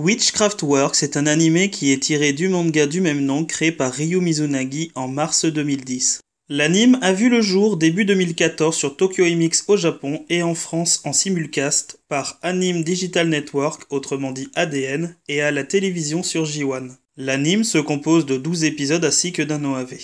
Witchcraft Works est un animé qui est tiré du manga du même nom créé par Ryu Mizunagi en mars 2010. L'anime a vu le jour début 2014 sur Tokyo MX au Japon et en France en simulcast par Anime Digital Network, autrement dit ADN, et à la télévision sur J1. L'anime se compose de 12 épisodes ainsi que d'un OAV.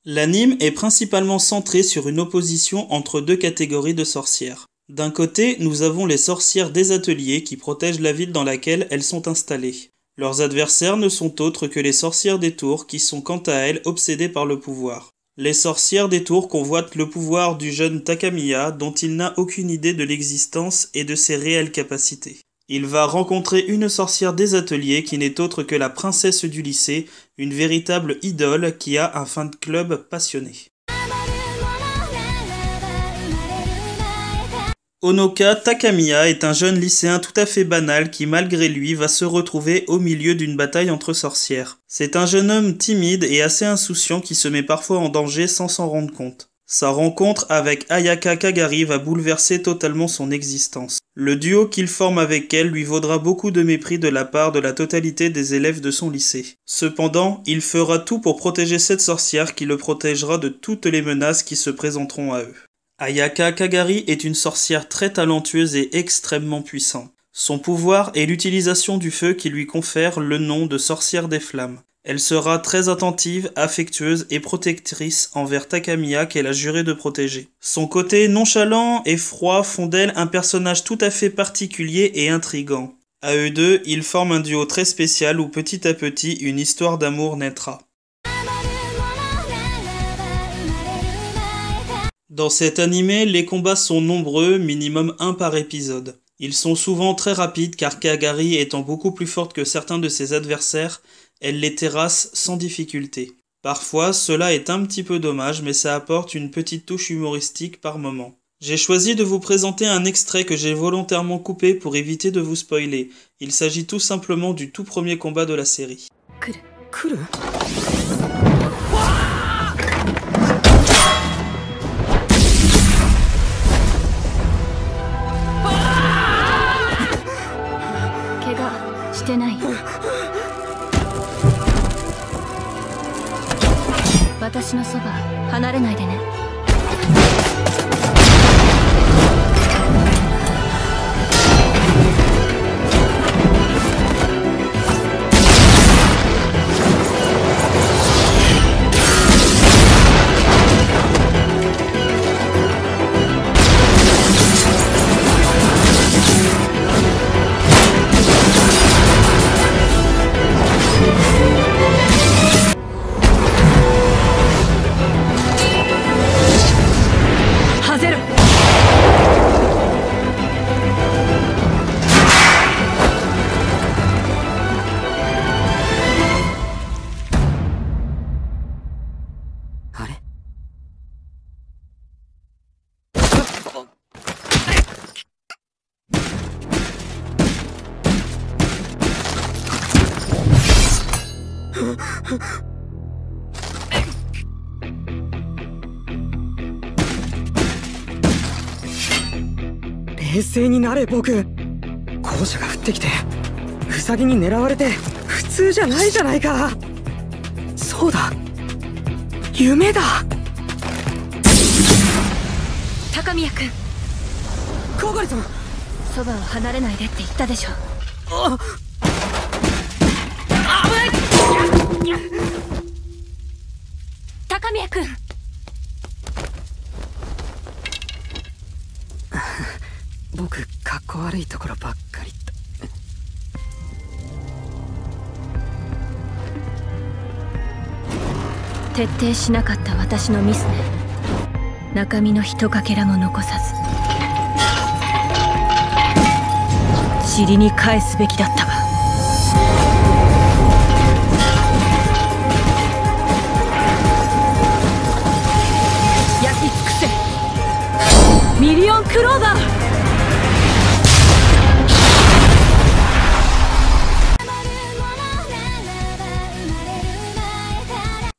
L'anime est principalement centré sur une opposition entre deux catégories de sorcières. D'un côté, nous avons les sorcières des ateliers qui protègent la ville dans laquelle elles sont installées. Leurs adversaires ne sont autres que les sorcières des tours qui sont quant à elles obsédées par le pouvoir. Les sorcières des tours convoitent le pouvoir du jeune Takamiya dont il n'a aucune idée de l'existence et de ses réelles capacités. Il va rencontrer une sorcière des ateliers qui n'est autre que la princesse du lycée, une véritable idole qui a un fan club passionné. Honoka Takamiya est un jeune lycéen tout à fait banal qui malgré lui va se retrouver au milieu d'une bataille entre sorcières. C'est un jeune homme timide et assez insouciant qui se met parfois en danger sans s'en rendre compte. Sa rencontre avec Ayaka Kagari va bouleverser totalement son existence. Le duo qu'il forme avec elle lui vaudra beaucoup de mépris de la part de la totalité des élèves de son lycée. Cependant, il fera tout pour protéger cette sorcière qui le protégera de toutes les menaces qui se présenteront à eux. Ayaka Kagari est une sorcière très talentueuse et extrêmement puissante. Son pouvoir est l'utilisation du feu qui lui confère le nom de sorcière des flammes. Elle sera très attentive, affectueuse et protectrice envers Takamiya qu'elle a juré de protéger. Son côté nonchalant et froid font d'elle un personnage tout à fait particulier et intrigant. À eux deux, ils forment un duo très spécial où petit à petit une histoire d'amour naîtra. Dans cet animé, les combats sont nombreux, minimum 1 par épisode. Ils sont souvent très rapides car Kagari étant beaucoup plus forte que certains de ses adversaires, elle les terrasse sans difficulté. Parfois, cela est un petit peu dommage, mais ça apporte une petite touche humoristique par moment. J'ai choisi de vous présenter un extrait que j'ai volontairement coupé pour éviter de vous spoiler. Il s'agit tout simplement du tout premier combat de la série.冷静になれ僕。校舎が降ってきてウサギに狙われて普通じゃないじゃないか。そうだ、夢だ。高宮君、小堀さん、そばを離れないでって言ったでしょ。あ、危ない。高宮君、僕かっこ悪いところばっかり。徹底しなかった私のミスね。中身のひとかけらも残さず尻に返すべきだったわ。焼き尽くせミリオンクローバー。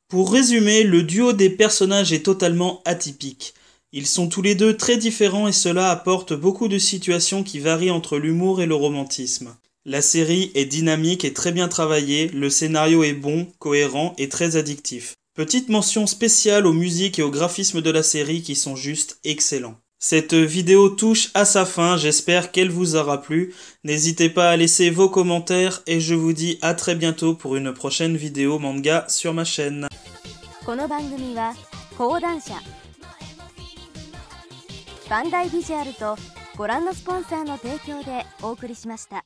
Pour résumer, le duo des personnages est totalement atypique. Ils sont tous les deux très différents et cela apporte beaucoup de situations qui varient entre l'humour et le romantisme. La série est dynamique et très bien travaillée, le scénario est bon, cohérent et très addictif. Petite mention spéciale aux musiques et aux graphismes de la série qui sont juste excellents. Cette vidéo touche à sa fin, j'espère qu'elle vous aura plu. N'hésitez pas à laisser vos commentaires et je vous dis à très bientôt pour une prochaine vidéo manga sur ma chaîne. この番組は講談社バンダイビジュアルとご覧のスポンサーの提供でお送りしました。